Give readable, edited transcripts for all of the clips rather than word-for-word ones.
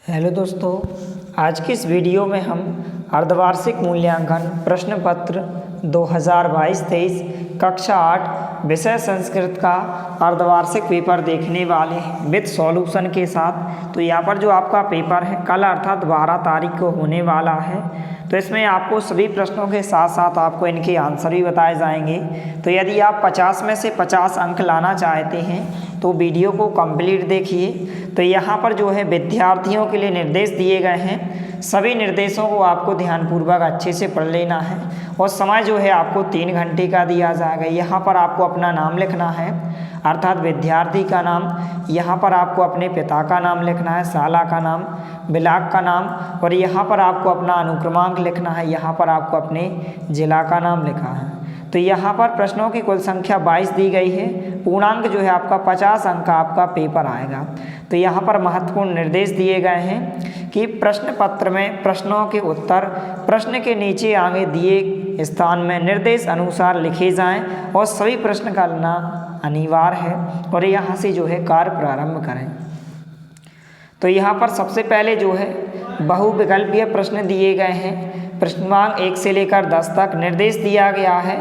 Hello दोस्तों, आज की इस वीडियो में हम अर्धवार्षिक मूल्यांकन प्रश्न पत्र 2022-23 कक्षा 8 विषय संस्कृत का अर्धवार्षिक पेपर देखने वाले हैं विद सॉल्यूशन के साथ। तो यहाँ पर जो आपका पेपर है कल अर्थात 12 तारीख को होने वाला है। तो इसमें आपको सभी प्रश्नों के साथ साथ आपको इनके आंसर भी बताए जाएंगे। तो यदि आप 50 में से 50 अंक लाना चाहते हैं तो वीडियो को कंप्लीट देखिए। तो यहाँ पर जो है विद्यार्थियों के लिए निर्देश दिए गए हैं, सभी निर्देशों को आपको ध्यानपूर्वक अच्छे से पढ़ लेना है और समय जो है आपको 3 घंटे का दिया जाएगा। यहाँ पर आपको अपना नाम लिखना है अर्थात विद्यार्थी का नाम, यहाँ पर आपको अपने पिता का नाम लिखना है, शाला का नाम, ब्लॉक का नाम और यहाँ पर आपको अपना अनुक्रमांक लिखना है, यहाँ पर आपको अपने जिला का नाम लिखा है। तो यहाँ पर प्रश्नों की कुल संख्या 22 दी गई है, पूर्णांक जो है आपका 50 अंक का आपका पेपर आएगा। तो यहाँ पर महत्वपूर्ण निर्देश दिए गए हैं कि प्रश्न पत्र में प्रश्नों के उत्तर प्रश्न के नीचे आगे दिए स्थान में निर्देश अनुसार लिखे जाएं और सभी प्रश्न करना अनिवार्य है और यहाँ से जो है कार्य प्रारंभ करें। तो यहाँ पर सबसे पहले जो है बहुविकल्पीय प्रश्न दिए गए हैं। प्रश्नांक 1 से लेकर 10 तक निर्देश दिया गया है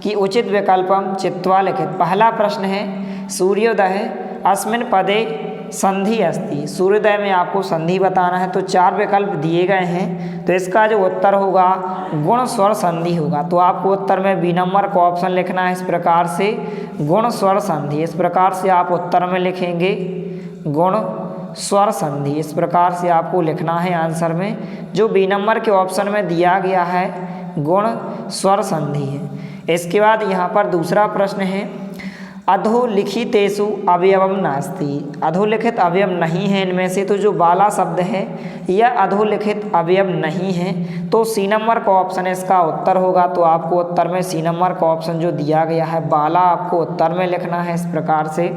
कि उचित विकल्पम चित्वा लिखित। पहला प्रश्न है सूर्योदय अस्मिन् पदे संधि अस्ति। सूर्योदय में आपको संधि बताना है। तो 4 विकल्प दिए गए हैं। तो इसका जो उत्तर होगा गुण स्वर संधि होगा। तो आपको उत्तर में बी नंबर का ऑप्शन लिखना है इस प्रकार से गुण स्वर संधि। इस प्रकार से आप उत्तर में लिखेंगे गुण स्वर संधि। इस प्रकार से आपको लिखना है आंसर में। जो बी नंबर के ऑप्शन में दिया गया है गुण स्वर संधि है। इसके बाद यहाँ पर दूसरा प्रश्न है अधोलिखितेषु अवयवम नास्ति। अधोलिखित अवयव नहीं है इनमें से। तो जो बाला शब्द है यह अधोलिखित अवयव नहीं है। तो सी नंबर का ऑप्शन इसका उत्तर होगा। तो आपको उत्तर में सी नंबर का ऑप्शन जो दिया गया है बाला आपको उत्तर में लिखना है इस प्रकार से।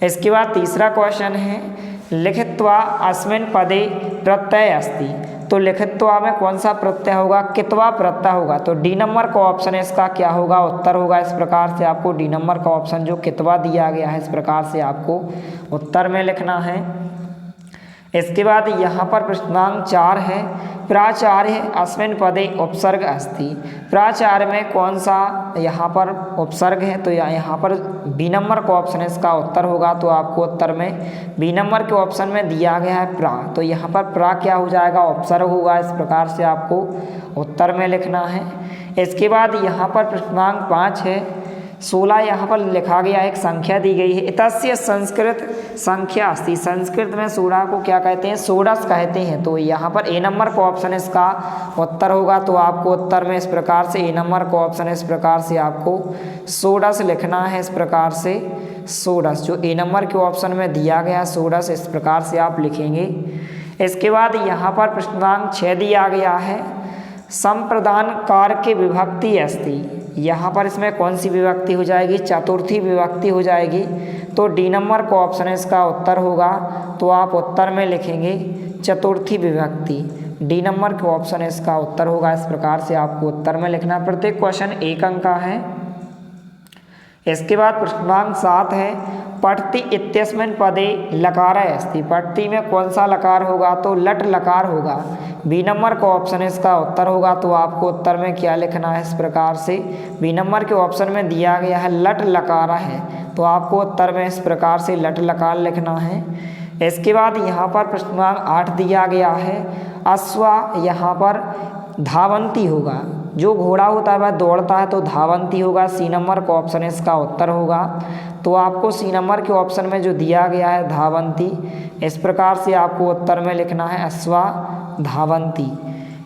इसके बाद तीसरा क्वेश्चन है लिखित्वा अस्मिन् पदे प्रत्यय अस्ति। तो लिखित्वा में कौन सा प्रत्यय होगा? कित्वा प्रत्यय होगा। तो डी नंबर का ऑप्शन इसका क्या होगा? उत्तर होगा। इस प्रकार से आपको डी नंबर का ऑप्शन जो कित्वा दिया गया है इस प्रकार से आपको उत्तर में लिखना है। इसके बाद यहाँ पर प्रश्नांक 4 है प्राचार्य अस्मिन् पदे उपसर्ग अस्ति। प्राचार्य में कौन सा यहाँ पर उपसर्ग है? तो यहाँ पर बी नंबर का ऑप्शन इसका उत्तर होगा। तो आपको उत्तर में बी नंबर के ऑप्शन में दिया गया है प्रा। तो यहाँ पर प्रा क्या हो जाएगा? उपसर्ग होगा। इस प्रकार से आपको उत्तर में लिखना है। इसके बाद यहाँ पर प्रश्नांक 5 है 16 यहाँ पर लिखा गया एक संख्या दी गई है इतस्य संस्कृत संख्या अस्ति। संस्कृत में 16 को क्या कहते हैं? षोडश कहते हैं। तो यहाँ पर ए नंबर का ऑप्शन इसका उत्तर होगा। तो आपको उत्तर में इस प्रकार से ए नंबर का ऑप्शन इस प्रकार से आपको षोडश लिखना है। इस प्रकार से षोडश जो ए नंबर के ऑप्शन में दिया गया षोडश इस प्रकार से आप लिखेंगे। इसके बाद यहाँ पर प्रश्नांक 6 दिया गया है संप्रदान कार के विभक्ति अस्ति। यहाँ पर इसमें कौन सी विभक्ति हो जाएगी? चतुर्थी विभक्ति हो जाएगी। तो डी नंबर का ऑप्शन इसका उत्तर होगा। तो आप उत्तर में लिखेंगे चतुर्थी विभक्ति। डी नंबर का ऑप्शन इसका उत्तर होगा। इस प्रकार से आपको उत्तर में लिखना। प्रत्येक क्वेश्चन 1 अंक का है। इसके बाद प्रश्नांक 7 है पठति इत्यस्मिन् पदे लकार अस्ति। पठति में कौन सा लकार होगा? तो लट लकार होगा। बी नंबर का ऑप्शन इसका उत्तर होगा। तो आपको उत्तर में क्या लिखना है? इस प्रकार से बी नंबर के ऑप्शन में दिया गया है लट लकार है। तो आपको उत्तर में इस प्रकार से लट लकार लिखना है। इसके बाद यहाँ पर प्रश्नांक 8 दिया गया है अश्वा यहाँ पर धावंती होगा। जो घोड़ा होता है वह दौड़ता है तो धावंती होगा। सी नंबर का ऑप्शन इसका उत्तर होगा। तो आपको सी नंबर के ऑप्शन में जो दिया गया है धावंती इस प्रकार से आपको उत्तर में लिखना है अश्वा धावंती।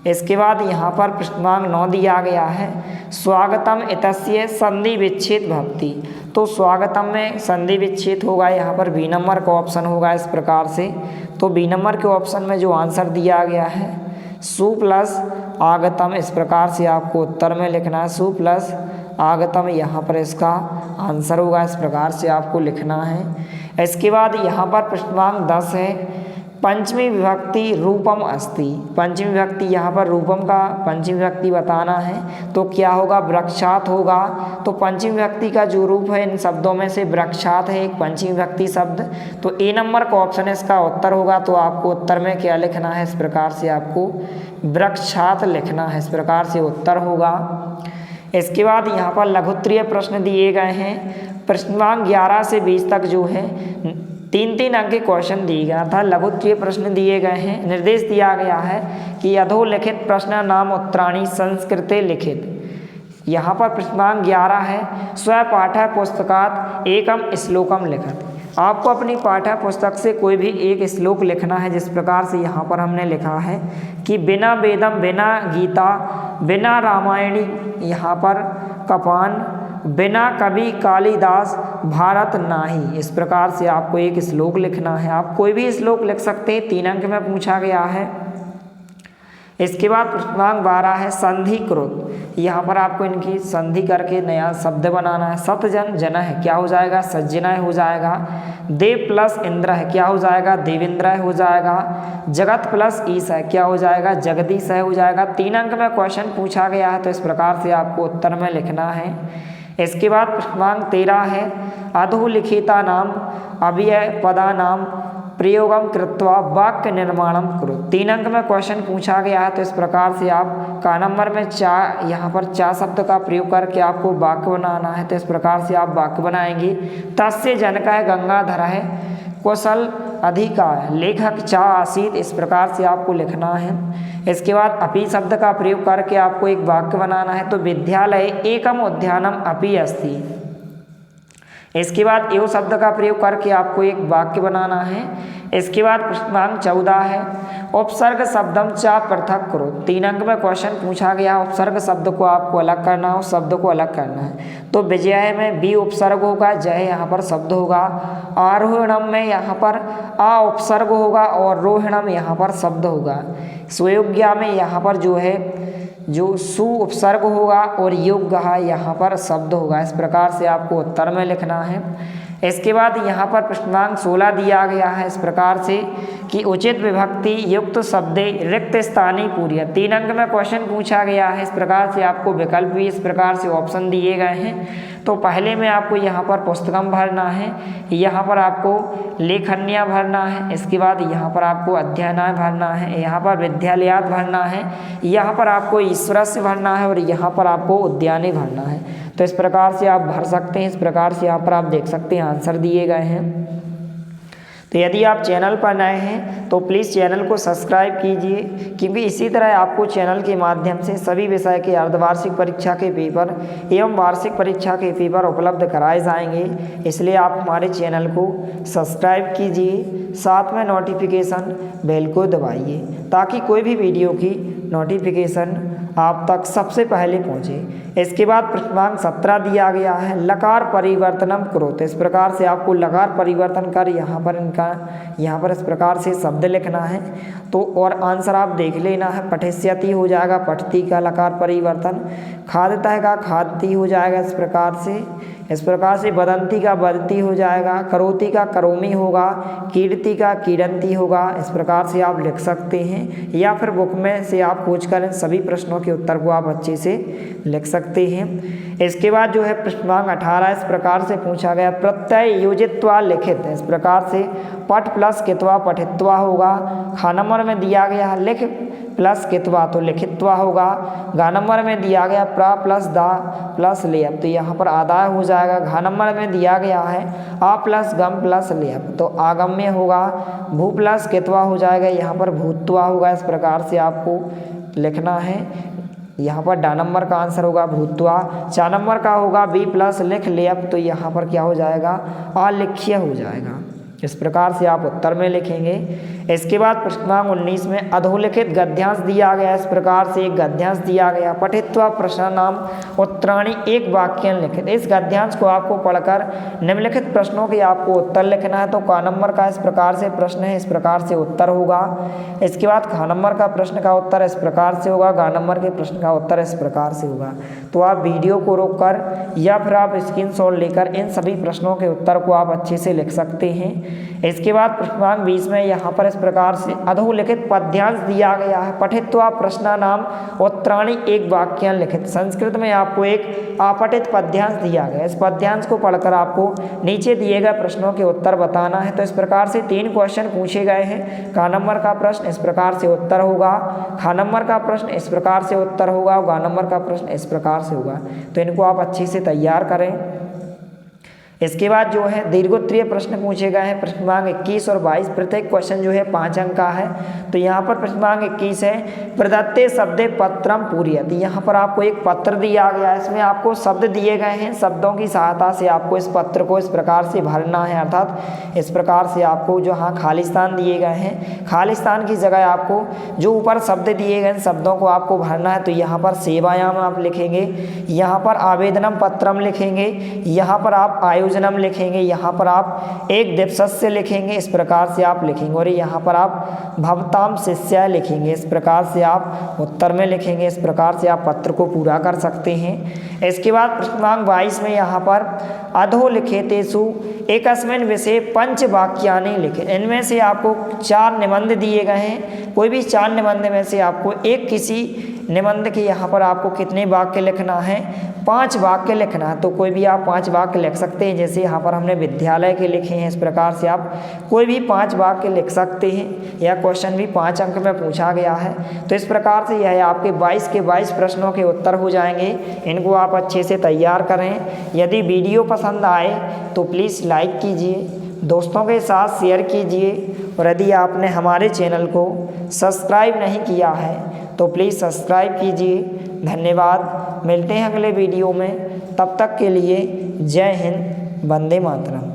इसके बाद यहाँ पर प्रश्नांक 9 दिया गया है स्वागतम इतस्य संधि विच्छेद भवति। तो स्वागतम में संधि विच्छेद होगा। यहाँ पर बी नंबर का ऑप्शन होगा इस प्रकार से। तो बी नंबर के ऑप्शन में जो आंसर दिया गया है सु प्लस आगतम इस प्रकार से आपको उत्तर में लिखना है सु प्लस आगतम। यहाँ पर इसका आंसर होगा। इस प्रकार से आपको लिखना है। इसके बाद यहाँ पर प्रश्नांक 10 है पंचमी विभक्ति रूपम अस्ति। पंचमी विभक्ति यहाँ पर रूपम का पंचमी विभक्ति बताना है तो क्या होगा, वृक्षात होगा। तो पंचमी विभक्ति का जो रूप है इन शब्दों में से वृक्षात है एक पंचमी विभक्ति शब्द। तो ए नंबर का ऑप्शन है इसका उत्तर होगा। तो आपको उत्तर में क्या लिखना है, इस प्रकार से आपको वृक्षात लिखना है, इस प्रकार से उत्तर होगा। इसके बाद यहाँ पर लघुत्तरीय प्रश्न दिए गए हैं। प्रश्नांक 11 से 20 तक जो है 3-3 अंक के क्वेश्चन दिए गया था। लघुत्तरीय प्रश्न दिए गए हैं। निर्देश दिया गया है कि अधोलिखित प्रश्न नाम उत्तराणी संस्कृते लिखित। यहाँ पर प्रश्नांक 11 है, स्वपाठ्य पुस्तकात एकम श्लोकम लिखत। आपको अपनी पाठ्य पुस्तक से कोई भी एक श्लोक लिखना है, जिस प्रकार से यहाँ पर हमने लिखा है कि बिना वेदम बिना गीता बिना रामायणी यहाँ पर कपान बिना कवि कालिदास भारत नाही। इस प्रकार से आपको एक श्लोक लिखना है। आप कोई भी श्लोक लिख सकते हैं, 3 अंक में पूछा गया है। इसके बाद प्रश्नांक 12 है संधि कृत। यहाँ पर आपको इनकी संधि करके नया शब्द बनाना है। सतजन जन है, क्या हो जाएगा, सज्जनय हो जाएगा। देव प्लस इंद्र है, क्या हो जाएगा, देवेंद्र हो जाएगा। जगत प्लस ईश है, क्या हो जाएगा, जगदीश है हो जाएगा। 3 अंक में क्वेश्चन पूछा गया है तो इस प्रकार से आपको उत्तर में लिखना है। इसके बाद प्रश्नांक 13 है अधोलिखिता नाम अव्यय पदा नाम प्रयोगम कृत्वा वाक्य निर्माणम करो। 3 अंक में क्वेश्चन पूछा गया है तो इस प्रकार से आप का नंबर में यहाँ पर 4 शब्द का प्रयोग करके आपको वाक्य बनाना है। तो इस प्रकार से आप वाक्य बनाएंगे। तस्य जनका है गंगाधर है कौशल अधिका लेखक चा आसीत। इस प्रकार से आपको लिखना है। इसके बाद अपि शब्द का प्रयोग करके आपको एक वाक्य बनाना है। तो विद्यालय एकम उद्यानम अपि अस्ति। इसके बाद एव शब्द का प्रयोग करके आपको एक वाक्य बनाना है। इसके बाद प्रश्नांक 14 है उपसर्ग शब्दम चा पृथक करो। 3 अंक में क्वेश्चन पूछा गया, उपसर्ग शब्द को आपको अलग करना है, उस शब्द को अलग करना है। तो विजय में बी उपसर्ग होगा, जय यहाँ पर शब्द होगा। आरोहणम में यहाँ पर आ उपसर्ग होगा और रोहिणम यहाँ पर शब्द होगा। सुयोग्या में यहाँ पर जो है जो सु उपसर्ग होगा और योग्य यहाँ पर शब्द होगा। इस प्रकार से आपको उत्तर में लिखना है। इसके बाद यहाँ पर प्रश्नांक 16 दिया गया है इस प्रकार से कि उचित विभक्ति युक्त शब्दे रिक्त स्थानीय पूर्य। 3 अंक में क्वेश्चन पूछा गया है। इस प्रकार से आपको विकल्प भी इस प्रकार से ऑप्शन दिए गए हैं। तो पहले में आपको यहाँ पर पुस्तकम भरना है, यहाँ पर आपको लेखन्या भरना है, इसके बाद यहाँ पर आपको अध्ययनाय भरना है, यहाँ पर विद्यालयात भरना है, यहाँ पर आपको ईश्वरस्य भरना है और यहाँ पर आपको उद्याने भरना है। तो इस प्रकार से आप भर सकते हैं। इस प्रकार से यहाँ पर आप देख सकते हैं आंसर दिए गए हैं। तो यदि आप चैनल पर नए हैं तो प्लीज़ चैनल को सब्सक्राइब कीजिए, क्योंकि इसी तरह आपको चैनल के माध्यम से सभी विषय के अर्धवार्षिक परीक्षा के पेपर एवं वार्षिक परीक्षा के पेपर उपलब्ध कराए जाएंगे। इसलिए आप हमारे चैनल को सब्सक्राइब कीजिए, साथ में नोटिफिकेशन बेल को दबाइए ताकि कोई भी वीडियो की नोटिफिकेशन आप तक सबसे पहले पहुँचे। इसके बाद प्रश्नांक 17 दिया गया है लकार परिवर्तनम करो। तो इस प्रकार से आपको लकार परिवर्तन कर यहाँ पर इस प्रकार से शब्द लिखना है। तो और आंसर आप देख लेना है। पठिष्यति हो जाएगा पठती का लकार परिवर्तन, खादता का खादती हो जाएगा इस प्रकार से बदंती का बदती हो जाएगा, करोती का करोमी होगा, कीर्ति का कीरंती होगा। इस प्रकार से आप लिख सकते हैं, या फिर बुक में से आप खोज कर सभी प्रश्नों के उत्तर को आप अच्छे से लिख सकते हैं। इसके बाद जो है प्रश्नांक 18 इस प्रकार से पूछा गया प्रत्यय योजित्वा लिखित। इस प्रकार से पठ प्लस कित्वा पठित्वा होगा। खा नंबर में दिया गया है लिख प्लस कित्वा तो लिखित्वा होगा। गा नंबर में दिया गया प्रा प्लस दा प्लस लेप तो यहाँ पर आदाय हो जाएगा। घा नंबर में दिया गया है आ प्लस गम प्लस लेप तो आगम्य होगा। भू प्लस कित्वा हो जाएगा, यहाँ पर भूतवा होगा। इस प्रकार से आपको लिखना है। यहाँ पर डा नंबर का आंसर होगा भूतवा। 4 नंबर का होगा बी प्लस लिख लेप तो यहाँ पर क्या हो जाएगा आलिख्य हो जाएगा। इस प्रकार से आप उत्तर में लिखेंगे। इसके बाद प्रश्नांक 19 में अधोलिखित गद्यांश दिया गया। इस प्रकार से एक गद्यांश दिया गया पठित्वा प्रश्न नाम उत्तराणी एक वाक्य लिखित। इस गद्यांश को आपको पढ़कर निम्नलिखित प्रश्नों के आपको उत्तर लिखना है। तो क नंबर का इस प्रकार से प्रश्न है, इस प्रकार से उत्तर होगा। इसके बाद ख नंबर का प्रश्न का उत्तर इस प्रकार से होगा, ग नंबर के प्रश्न का उत्तर इस प्रकार से होगा। तो आप वीडियो को रोककर या फिर आप स्क्रीनशॉट लेकर इन सभी प्रश्नों के उत्तर को आप अच्छे से लिख सकते हैं। इसके बाद प्रश्नांक 20 में यहाँ पर इस प्रकार से अधोलिखित पद्यांश दिया गया है। पठित्वा प्रश्नानाम उत्तराणि एक वाक्यान लिखित। संस्कृत में आपको एक अपठित पद्यांश दिया गया है। इस पद्यांश को पढ़कर आपको नीचे दिए गए प्रश्नों के उत्तर बताना है। तो इस प्रकार से 3 क्वेश्चन पूछे गए हैं। क नंबर का प्रश्न इस प्रकार से उत्तर होगा, ख नंबर का प्रश्न इस प्रकार से उत्तर होगा और ग नंबर का प्रश्न इस प्रकार से होगा। तो इनको आप अच्छे से तैयार करें। इसके बाद जो है दीर्घोत्तरीय प्रश्न पूछे गए हैं प्रश्न क्रमांक 21 और 22। प्रत्येक क्वेश्चन जो है 5 अंक का है। तो यहाँ पर प्रश्न क्रमांक 21 है प्रदत्ते शब्दे पत्रम पूरयति। यहाँ पर आपको एक पत्र दिया गया है, इसमें आपको शब्द दिए गए हैं। शब्दों की सहायता से आपको इस पत्र को इस प्रकार से भरना है, अर्थात इस प्रकार से आपको जो हाँ खालिस्तान दिए गए हैं, खालिस्तान की जगह आपको जो ऊपर शब्द दिए गए शब्दों को आपको भरना है। तो यहाँ पर सेवायाम आप लिखेंगे, यहाँ पर आवेदनम पत्रम लिखेंगे, यहाँ पर आप आयोजनम लिखेंगे, यहाँ पर आप एक दिवसस्य लिखेंगे, इस प्रकार से आप लिखेंगे। और यहाँ पर आप भवताम शिष्या लिखेंगे, इस प्रकार से आप उत्तर में लिखेंगे। इस प्रकार से आप पत्र को पूरा कर सकते हैं। इसके बाद प्रश्न क्रमांक 22 में यहाँ पर अधोलिखितेषु एकस्मिन् विषये पंचवाक्यानि लिखे। इनमें से आपको 4 निबंध दिए गए हैं। कोई भी 4 निबंध में से आपको एक किसी निबंध के यहाँ पर आपको कितने वाक्य लिखना है, 5 वाक्य लिखना है। तो कोई भी आप 5 वाक्य लिख सकते हैं। जैसे यहाँ पर हमने विद्यालय के लिखे हैं, इस प्रकार से आप कोई भी 5 वाक्य लिख सकते हैं। यह क्वेश्चन भी 5 अंक में पूछा गया है। तो इस प्रकार से यह आपके 22 के 22 प्रश्नों के उत्तर हो जाएंगे। इनको आप अच्छे से तैयार करें। यदि वीडियो पसंद आए तो प्लीज़ लाइक कीजिए, दोस्तों के साथ शेयर कीजिए, और यदि आपने हमारे चैनल को सब्सक्राइब नहीं किया है तो प्लीज़ सब्सक्राइब कीजिए। धन्यवाद। मिलते हैं अगले वीडियो में, तब तक के लिए जय हिंद, वंदे मातरम।